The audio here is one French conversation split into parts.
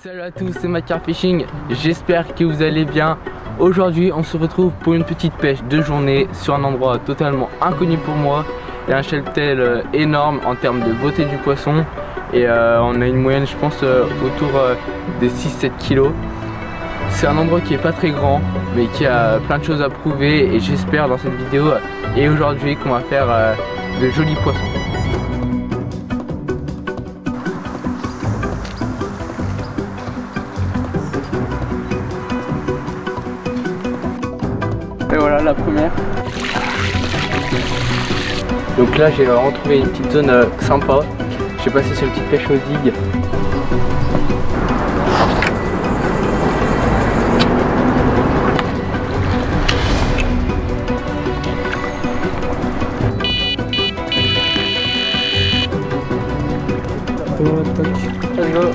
Salut à tous, c'est Macar Fishing, j'espère que vous allez bien. Aujourd'hui on se retrouve pour une petite pêche de journée sur un endroit totalement inconnu pour moi. Il y a un cheptel énorme en termes de beauté du poisson et on a une moyenne je pense autour des 6-7 kilos. C'est un endroit qui est pas très grand mais qui a plein de choses à prouver et j'espère dans cette vidéo et aujourd'hui qu'on va faire de jolis poissons. Et voilà la première. Donc là j'ai retrouvé une petite zone sympa. J'ai passé sur une petite pêche aux digues. Let's go.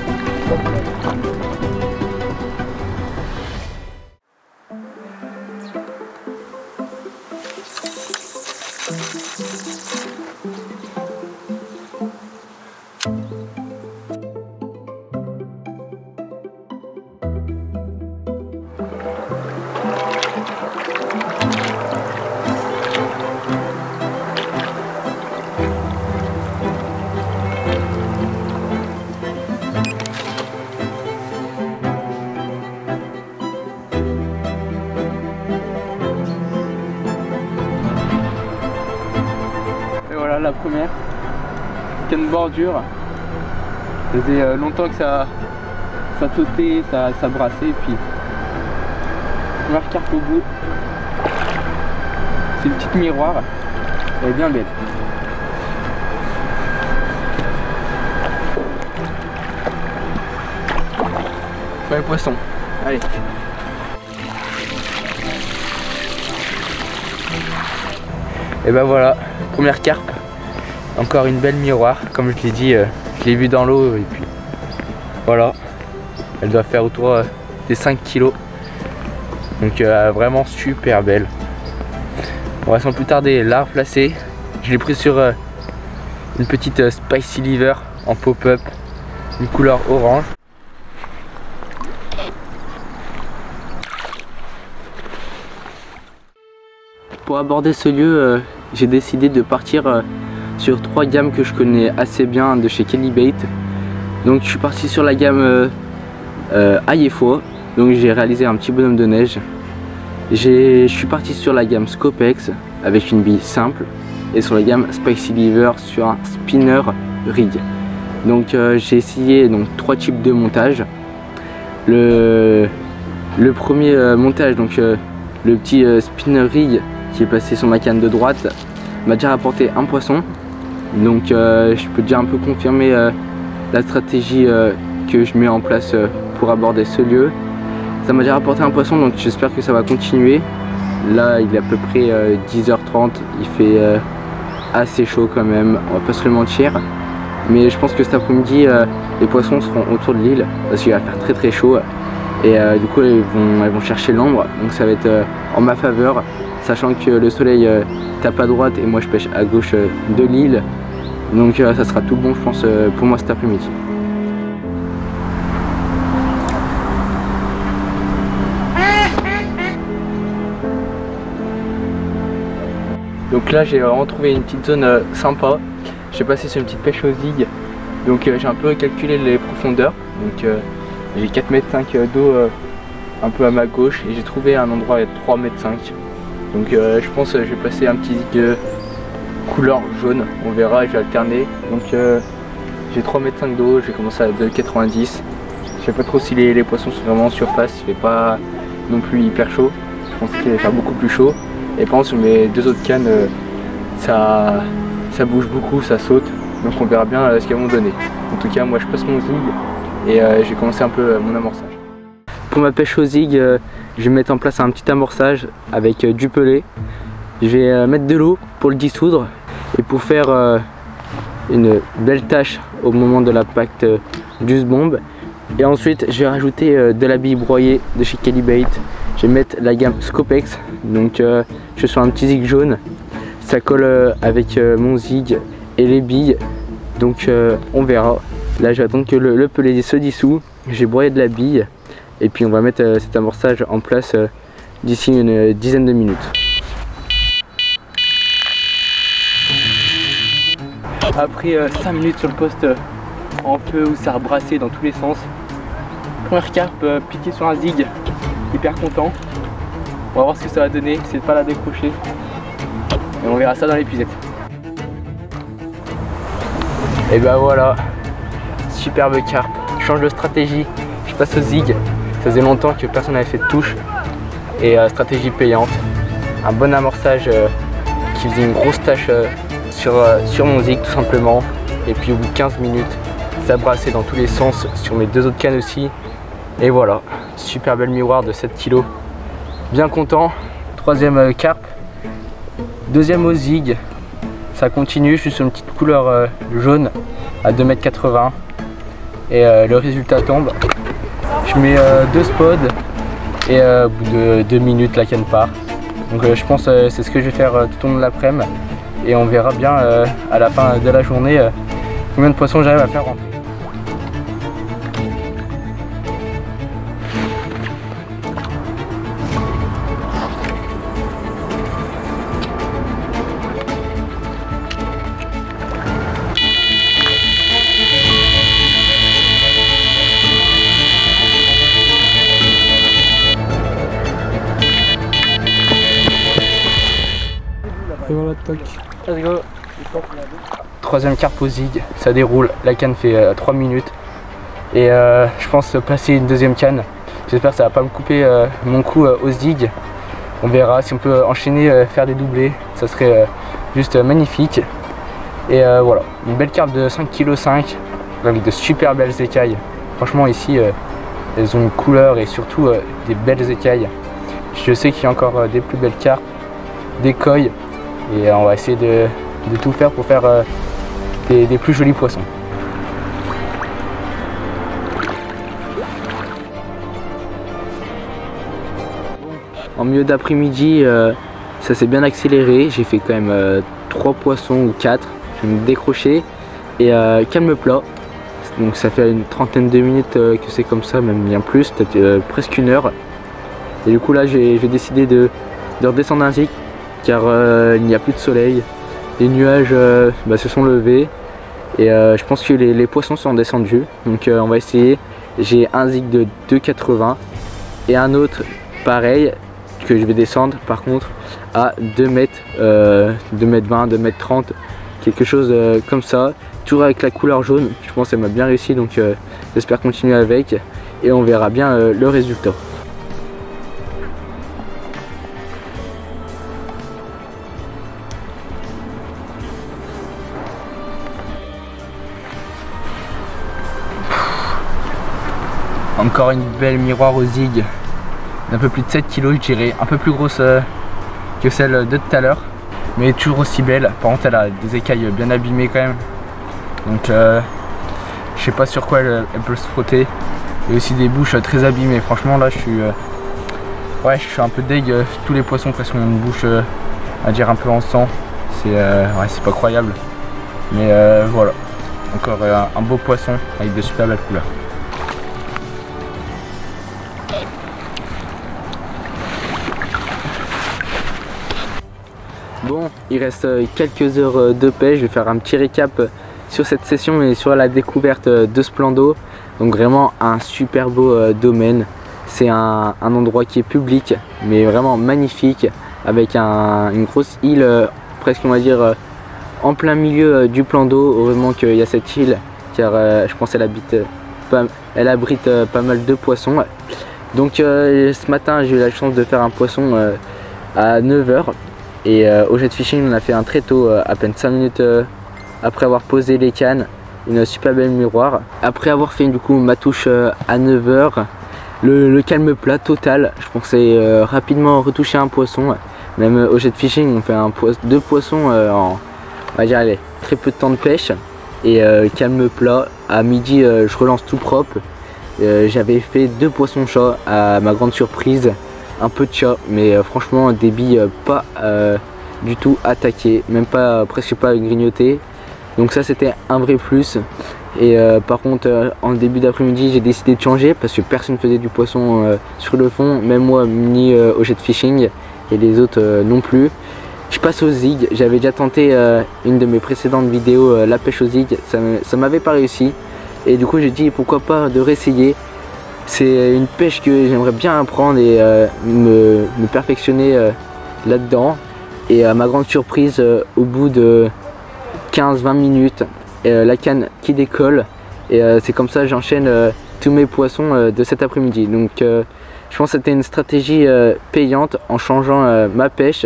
La première canne bordure, ça faisait longtemps que ça sautait, ça brassait et puis première carpe au bout. C'est une petite miroir, elle est bien belle. Pas les poissons, allez. Et ben voilà, première carpe. Encore une belle miroir, comme je l'ai dit, je l'ai vue dans l'eau et puis voilà, elle doit faire autour des 5 kilos, donc vraiment super belle. On va sans plus tarder la replacer. Je l'ai pris sur une petite spicy liver en pop-up, une couleur orange. Pour aborder ce lieu, j'ai décidé de partir sur 3 gammes que je connais assez bien de chez Kelly Bait. Donc je suis parti sur la gamme Ayefo, donc j'ai réalisé un petit bonhomme de neige. Je suis parti sur la gamme Scopex avec une bille simple et sur la gamme Spicy Liver sur un spinner rig. Donc j'ai essayé 3 types de montage. Le premier montage, donc le petit spinner rig qui est placé sur ma canne de droite, m'a déjà rapporté un poisson. Donc je peux déjà un peu confirmer la stratégie que je mets en place pour aborder ce lieu. Ça m'a déjà rapporté un poisson, donc j'espère que ça va continuer. Là il est à peu près 10h30, il fait assez chaud quand même, on va pas se le mentir. Mais je pense que cet après-midi les poissons seront autour de l'île parce qu'il va faire très chaud. Et du coup ils vont chercher l'ombre, donc ça va être en ma faveur. Sachant que le soleil tape à droite et moi je pêche à gauche de l'île. Donc ça sera tout bon je pense pour moi cet après-midi. Donc là j'ai retrouvé une petite zone sympa. J'ai passé sur une petite pêche aux digues. Donc j'ai un peu calculé les profondeurs. Donc j'ai 4,5 m d'eau un peu à ma gauche et j'ai trouvé un endroit à 3,5 m. Donc je pense que je vais passer un petit zig couleur jaune, on verra, je vais alterner. Donc j'ai 3,5 m d'eau, j'ai commencé à 2,90 m. Je sais pas trop si les poissons sont vraiment en surface, il fait pas non plus hyper chaud. Je pense qu'il va faire beaucoup plus chaud. Et par contre sur mes 2 autres cannes, ça bouge beaucoup, ça saute. Donc on verra bien ce qu'elles vont donner. En tout cas moi je passe mon zig et j'ai commencé un peu mon amorçage. Pour ma pêche au zig, je vais mettre en place un petit amorçage avec du pelé. Je vais mettre de l'eau pour le dissoudre et pour faire une belle tache au moment de l'impact du bombe. Et ensuite je vais rajouter de la bille broyée de chez Kelly Bait. Je vais mettre la gamme Scopex. Donc je suis sur un petit zig jaune. Ça colle avec mon zig et les billes. Donc on verra. Là j'attends que le pelé se dissout j'ai broyé de la bille et puis on va mettre cet amorçage en place d'ici une dizaine de minutes. Après 5 minutes sur le poste en feu où ça a brassé dans tous les sens. Première carpe piquée sur un zig, hyper content. On va voir ce que ça va donner, c'est de pas la décrocher. Et on verra ça dans l'épuisette. Et ben voilà, superbe carpe. Je change de stratégie, je passe au zig. Ça faisait longtemps que personne n'avait fait de touche. Et stratégie payante. Un bon amorçage qui faisait une grosse tâche sur mon zig tout simplement. Et puis au bout de 15 minutes, ça brassait dans tous les sens sur mes deux autres cannes aussi. Et voilà, super belle miroir de 7 kg. Bien content. Troisième carpe. Deuxième au zig. Ça continue, je suis sur une petite couleur jaune à 2,80 m. Et le résultat tombe. Je mets 2 spots et au bout de 2 minutes la canne part. Donc je pense que c'est ce que je vais faire tout au long de l'après-midi. Et on verra bien à la fin de la journée combien de poissons j'arrive à faire rentrer. Et voilà, toc. Let's go. Troisième carpe au zig, ça déroule, la canne fait 3 minutes. Et je pense passer une deuxième canne. J'espère que ça va pas me couper mon coup au zig. On verra si on peut enchaîner, faire des doublés, ça serait juste magnifique. Et voilà, une belle carpe de 5,5 kg avec de super belles écailles. Franchement ici, elles ont une couleur et surtout des belles écailles. Je sais qu'il y a encore des plus belles carpes, des coilles. Et on va essayer de tout faire pour faire des plus jolis poissons. En milieu d'après-midi, ça s'est bien accéléré. J'ai fait quand même 3 poissons ou 4. Je vais me décrocher et calme plat. Donc ça fait une trentaine de minutes que c'est comme ça, même bien plus, peut-être presque 1 heure. Et du coup là j'ai décidé de redescendre un zig car il n'y a plus de soleil. Les nuages se sont levés et je pense que les poissons sont descendus. Donc on va essayer. J'ai un zig de 2,80 et un autre pareil que je vais descendre par contre à 2 m, 2,20 m, 2,30 m, quelque chose comme ça. Toujours avec la couleur jaune, je pense qu'elle m'a bien réussi, donc j'espère continuer avec et on verra bien le résultat. Encore une belle miroir au zig d'un peu plus de 7 kg, je dirais, un peu plus grosse que celle de tout à l'heure, mais toujours aussi belle. Par contre elle a des écailles bien abîmées quand même, donc je sais pas sur quoi elle peut se frotter. Et aussi des bouches très abîmées. Franchement là je suis un peu deg, tous les poissons presque ont une bouche à dire un peu en sang. C'est pas croyable, mais voilà, encore un beau poisson avec de super belles couleurs. Bon, il reste quelques heures de pêche. Je vais faire un petit récap sur cette session et sur la découverte de ce plan d'eau. Donc vraiment un super beau domaine. C'est un endroit qui est public mais vraiment magnifique, avec une grosse île presque on va dire en plein milieu du plan d'eau. Heureusement qu'il y a cette île car je pense qu'elle abrite pas mal de poissons. Donc ce matin j'ai eu la chance de faire un poisson à 9 h. Et au jet fishing on a fait un très tôt, à peine 5 minutes après avoir posé les cannes, une super belle miroir. Après avoir fait du coup ma touche à 9 h, le calme plat total, je pensais rapidement retoucher un poisson. Même au jet fishing on fait deux poissons en on va dire, allez, très peu de temps de pêche. Et calme plat, à midi je relance tout propre. J'avais fait 2 poissons chats à ma grande surprise. Un peu de chat, mais franchement des billes pas du tout attaquées, même pas presque pas grignotées. Donc ça c'était un vrai plus. Et par contre en début d'après-midi j'ai décidé de changer parce que personne faisait du poisson sur le fond, même moi ni au jet fishing et les autres non plus. Je passe au zig. J'avais déjà tenté une de mes précédentes vidéos, la pêche au zig, ça m'avait pas réussi et du coup j'ai dit pourquoi pas de réessayer. C'est une pêche que j'aimerais bien apprendre et me perfectionner là-dedans. Et à ma grande surprise, au bout de 15-20 minutes, la canne qui décolle. Et c'est comme ça que j'enchaîne tous mes poissons de cet après-midi. Donc je pense que c'était une stratégie payante en changeant ma pêche.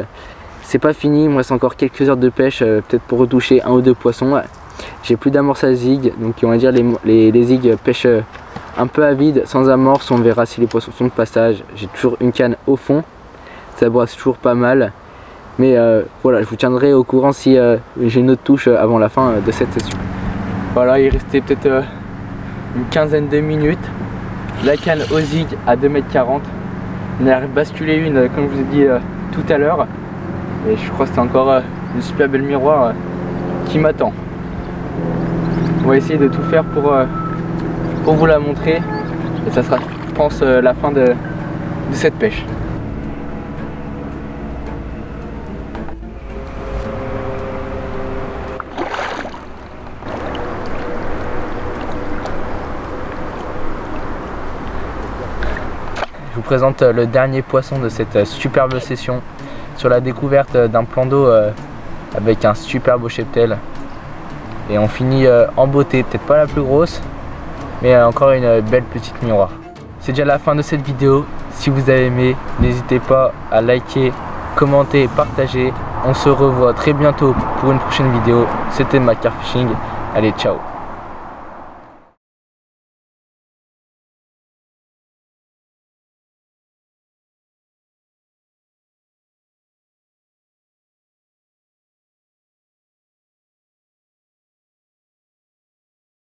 C'est pas fini, il me reste encore quelques heures de pêche, peut-être pour retoucher 1 ou 2 poissons. J'ai plus d'amorçage zig, donc on va dire les zigs pêchent un peu à vide, sans amorce. On verra si les poissons sont de passage. J'ai toujours une canne au fond, ça brasse toujours pas mal. Mais voilà, je vous tiendrai au courant si j'ai une autre touche avant la fin de cette session. Voilà, il restait peut-être une quinzaine de minutes. La canne au zig à 2,40 m. On a basculé une, comme je vous ai dit tout à l'heure. Et je crois que c'est encore une super belle miroir qui m'attend. On va essayer de tout faire pour vous la montrer. Et ça sera, je pense, la fin de cette pêche. Je vous présente le dernier poisson de cette superbe session sur la découverte d'un plan d'eau avec un superbe cheptel. Et on finit en beauté, peut-être pas la plus grosse, mais encore une belle petite miroir. C'est déjà la fin de cette vidéo. Si vous avez aimé, n'hésitez pas à liker, commenter et partager. On se revoit très bientôt pour une prochaine vidéo. C'était Macar Fishing. Allez, ciao.